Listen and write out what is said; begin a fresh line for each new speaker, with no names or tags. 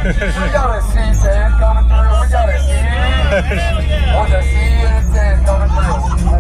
We got a C10 coming through. We got a C. There's a C and a 10 coming through.